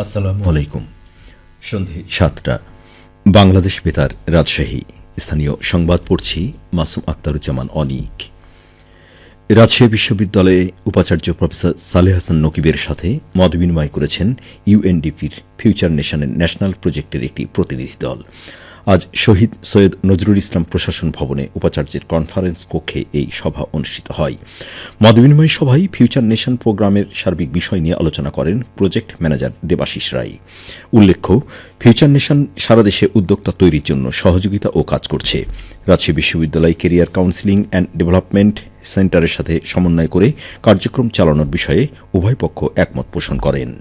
আসসালামু আলাইকুম। সন্ধে ৭টা, বাংলাদেশ বেতার, রাজশাহী। স্থানীয় সংবাদ পড়ছি মাসুম আক্তারুজ্জামান অনিক। রাজশাহী বিশ্ববিদ্যালয়ে উপাচার্য প্রফেসর সালেহ হাসান নকিবের সাথে মতবিনিময় করেছেন ইউএনডিপির ফিউচার নেশনের ন্যাশনাল প্রজেক্টের একটি প্রতিনিধি দল। আজ শহীদ সৈয়দ নজরুল ইসলাম প্রশাসন ভবনে উপাচার্যের কনফারেন্স কক্ষে এই সভা অনুষ্ঠিত হয়। মতবিনিময় সভায় ফিউচার নেশন প্রোগ্রামের সার্বিক বিষয় নিয়ে আলোচনা করেন প্রজেক্ট ম্যানেজার দেবাশিস রায়। উল্লেখ্য, ফিউচার নেশন সারা দেশে উদ্যোক্তা তৈরির জন্য সহযোগিতা ও কাজ করছে। রাজশাহী বিশ্ববিদ্যালয় কেরিয়ার কাউন্সিলিং অ্যান্ড ডেভেলপমেন্ট সেন্টারের সাথে সমন্বয় করে কার্যক্রম চালানোর বিষয়ে উভয় পক্ষ একমত পোষণ করেন।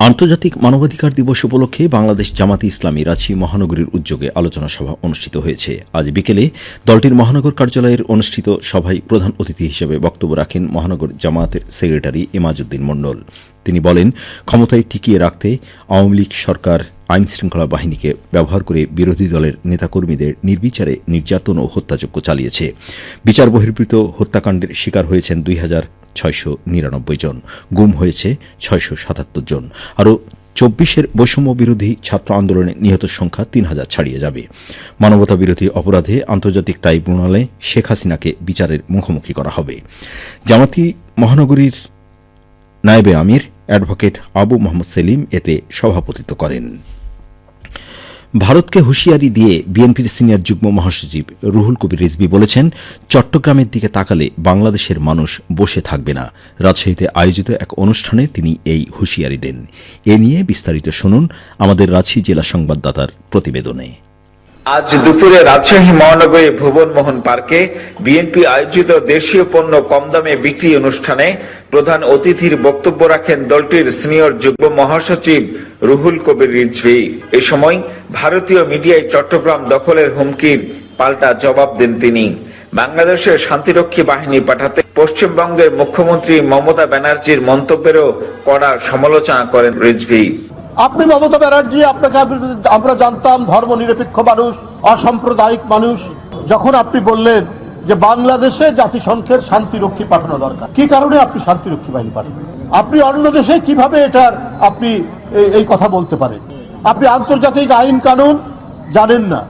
আন্তর্জাতিক মানবাধিকার দিবস উপলক্ষে বাংলাদেশ জামাতে ইসলামী রাজশাহী মহানগরীর উদ্যোগে আলোচনা সভা অনুষ্ঠিত হয়েছে। আজ বিকেলে দলটির মহানগর কার্যালয়ের অনুষ্ঠিত সভায় প্রধান অতিথি হিসেবে বক্তব্য রাখেন মহানগর জামায়াতের সেক্রেটারি এমাজউদ্দিন মণ্ডল। তিনি বলেন, ক্ষমতায় টিকিয়ে রাখতে আওয়ামী লীগ সরকার আইনশৃঙ্খলা বাহিনীকে ব্যবহার করে বিরোধী দলের নেতাকর্মীদের নির্বিচারে নির্যাতন ও হত্যাযজ্ঞ চালিয়েছে। বিচার বহির্ভূত হত্যাকাণ্ডের শিকার হয়েছেন ২,৬৯৯ জন, গুম হয়েছে ৬৭৭ জন। আরও ২৪ বৈষম্য বিরোধী ছাত্র আন্দোলনে নিহত সংখ্যা ৩,০০০ ছাড়িয়ে যাবে। মানবতা বিরোধী অপরাধে আন্তর্জাতিক ট্রাইব্যুনালে শেখ হাসিনাকে বিচারের মুখোমুখি করা হবে। জামাতি মহানগরীর নায়েবে আমির অ্যাডভোকেট আবু মোহাম্মদ সেলিম এতে সভাপতিত্ব করেন। ভারতকে হুঁশিয়ারি দিয়ে বিএনপির সিনিয়র যুগ্ম মহাসচিব রুহুল কবির রিজভী বলেছেন, চট্টগ্রামের দিকে তাকালে বাংলাদেশের মানুষ বসে থাকবে না। রাজশাহীতে আয়োজিত এক অনুষ্ঠানে তিনি এই হুঁশিয়ারি দেন। এ নিয়ে বিস্তারিত শুনুন আমাদের রাজশাহী জেলা সংবাদদাতার প্রতিবেদনে। আজ দুপুরে রাজশাহী মহানগরী ভুবন মোহন পার্কে বিএনপি আয়োজিত দেশীয় পণ্য কম দামে বিক্রি অনুষ্ঠানে প্রধান অতিথির বক্তব্য রাখেন দলটির সিনিয়র যুগ্ম মহাসচিব রুহুল কবির রিজভী। এ সময় ভারতীয় মিডিয়ায় চট্টগ্রাম দখলের হুমকির পাল্টা জবাব দেন তিনি। বাংলাদেশের শান্তিরক্ষী বাহিনী পাঠাতে পশ্চিমবঙ্গের মুখ্যমন্ত্রী মমতা ব্যানার্জির মন্তব্যেরও কড়া সমালোচনা করেন রিজভী। আপনি মমতা ব্যানার্জি, আপনাকে আমরা জানতাম ধর্মনিরপেক্ষ মানুষ, অসাম্প্রদায়িক মানুষ। যখন আপনি বললেন যে বাংলাদেশে জাতিসংঘের শান্তিরক্ষী পাঠানো দরকার, কি কারণে আপনি শান্তিরক্ষী বাহিনী পাঠাবেন? আপনি অন্য দেশে কিভাবে এটার আপনি এই কথা বলতে পারেন? আপনি আন্তর্জাতিক আইন কানুন জানেন না।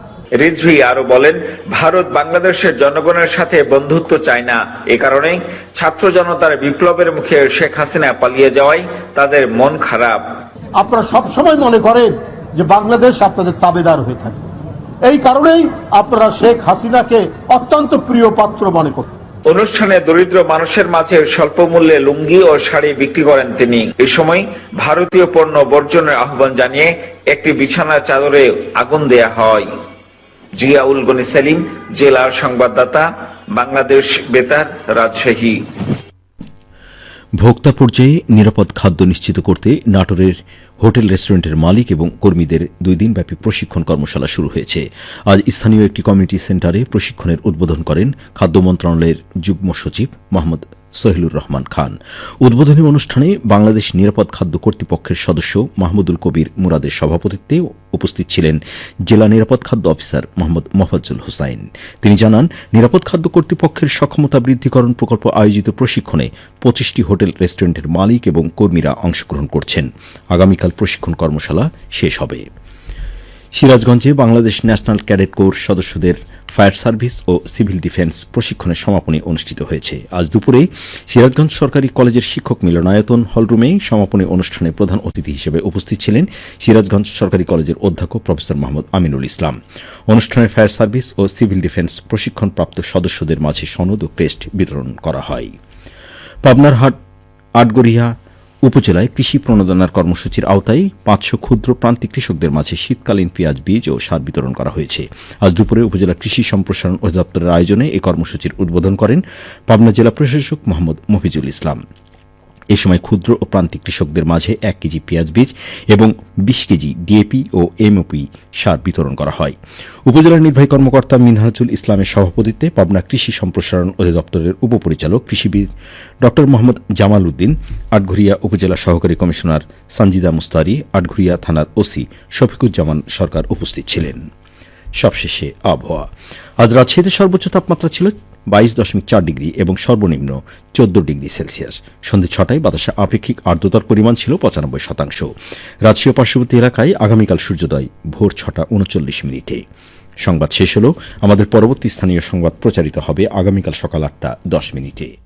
রিজভী আরো বলেন, ভারত বাংলাদেশের জনগণের সাথে বন্ধুত্ব চায় না। এ কারণে ছাত্র জনতার বিপ্লবের মুখে শেখ হাসিনা পালিয়ে যাওয়ায় তাদের মন খারাপ। আপনারা সবসময় মনে করেন যে বাংলাদেশ আপনাদের তাবেদার হয়ে থাকবে, এই কারণেই আপনারা শেখ হাসিনাকে অত্যন্ত প্রিয় পাত্র মনে করেন। অনুষ্ঠানে দরিদ্র মানুষের মাঝে স্বল্প মূল্যে লুঙ্গি ও শাড়ি বিক্রি করেন তিনি। এই সময় ভারতীয় পণ্য বর্জনের আহ্বান জানিয়ে একটি বিছানার চাদরে আগুন দেয়া হয়। জিয়াউল গনি সেলিম, জেলার সংবাদদাতা, বাংলাদেশ বেতার, রাজশাহী। ভোক্তা পর্যায়ে নিরাপদ খাদ্য নিশ্চিত করতে নাটোরের হোটেল রেস্টুরেন্টের মালিক এবং কর্মীদের ২ দিনব্যাপী প্রশিক্ষণ কর্মশালা শুরু হয়েছে। আজ স্থানীয় একটি কমিউনিটি সেন্টারে প্রশিক্ষণের উদ্বোধন করেন খাদ্য মন্ত্রণালয়ের যুগ্ম সচিব মোহাম্মদ সোহেলুর রহমান খান। উদ্বোধনী অনুষ্ঠানে বাংলাদেশ নিরাপদ খাদ্য কর্তৃপক্ষের সদস্য মাহমুদুল কবির মুরাদের সভাপতিত্বে উপস্থিত ছিলেন জেলা নিরাপদ খাদ্য অফিসার মোহাম্মদ মোফাজ্জল হোসাইন। তিনি জানান, নিরাপদ খাদ্য কর্তৃপক্ষের সক্ষমতা বৃদ্ধিকরণ প্রকল্প আয়োজিত প্রশিক্ষণে ২৫টি হোটেল রেস্টুরেন্টের মালিক এবং কর্মীরা অংশগ্রহণ করছেন। আগামীকাল প্রশিক্ষণ কর্মশালা শেষ হবে। সিরাজগঞ্জে বাংলাদেশ ন্যাশনাল ক্যাডেট কোর সদস্যদের ফায়ার সার্ভিস ও সিভিল ডিফেন্স প্রশিক্ষণের সমাপনী অনুষ্ঠিত হয়েছে। আজ দুপুরে সিরাজগঞ্জ সরকারি কলেজের শিক্ষক মিলনায়তন হলরুমে সমাপনী অনুষ্ঠানে প্রধান অতিথি হিসেবে উপস্থিত ছিলেন সিরাজগঞ্জ সরকারি কলেজের অধ্যক্ষ প্রফেসর মোহাম্মদ আমিনুল ইসলাম। অনুষ্ঠানে ফায়ার সার্ভিস ও সিভিল ডিফেন্স প্রশিক্ষণপ্রাপ্ত সদস্যদের মাঝে সনদ ও ক্রেস্ট বিতরণ করা হয়। পাবনার আটগড়িয়া উপজেলায় কৃষি প্রণোদনার কর্মসূচির আওতায় ৫০০ ক্ষুদ্র প্রান্তিক কৃষকদের মাঝে শীতকালীন পেঁয়াজ বীজ ও সার বিতরণ করা হয়েছে। আজ দুপুরে উপজেলা কৃষি সম্প্রসারণ অধিদপ্তরের আয়োজনে এই কর্মসূচির উদ্বোধন করেন পাবনা জেলা প্রশাসক মোহাম্মদ মফিজুল ইসলাম। এ সময় ক্ষুদ্র ও প্রান্তিক কৃষকদের মাঝে ১ কেজি পেঁয়াজ বীজ এবং ২০ কেজি ডিএপি ও এমওপি সার বিতরণ করা হয়। উপজেলার নির্বাহী কর্মকর্তা মিনহাজুল ইসলামের সভাপতিত্বে পাবনা কৃষি সম্প্রসারণ অধিদপ্তরের উপপরিচালক কৃষিবিদ ড মোহাম্মদ জামাল উদ্দিন, আটঘরিয়া উপজেলা সহকারী কমিশনার সানজিদা মুস্তারি, আটঘরিয়া থানার ওসি শফিকুজ্জামান সরকার উপস্থিত ছিলেন। সবশেষে আবহাওয়া। আজ রাজশাহীতে সর্বোচ্চ তাপমাত্রা ছিল 22.4 ডিগ্রি এবং সর্বনিম্ন 14 ডিগ্রি সেলসিয়াস। সন্ধ্যে 6টায় বাতাসে আপেক্ষিক আর্দ্রতার পরিমাণ ছিল 95%। রাজশাহী ও পার্শ্ববর্তী এলাকায় আগামীকাল সূর্যোদয় ভোর 6টা 39 মিনিটে। সংবাদ শেষ হল। আমাদের পরবর্তী স্থানীয় সংবাদ প্রচারিত হবে আগামীকাল সকাল 8টা 10 মিনিটে।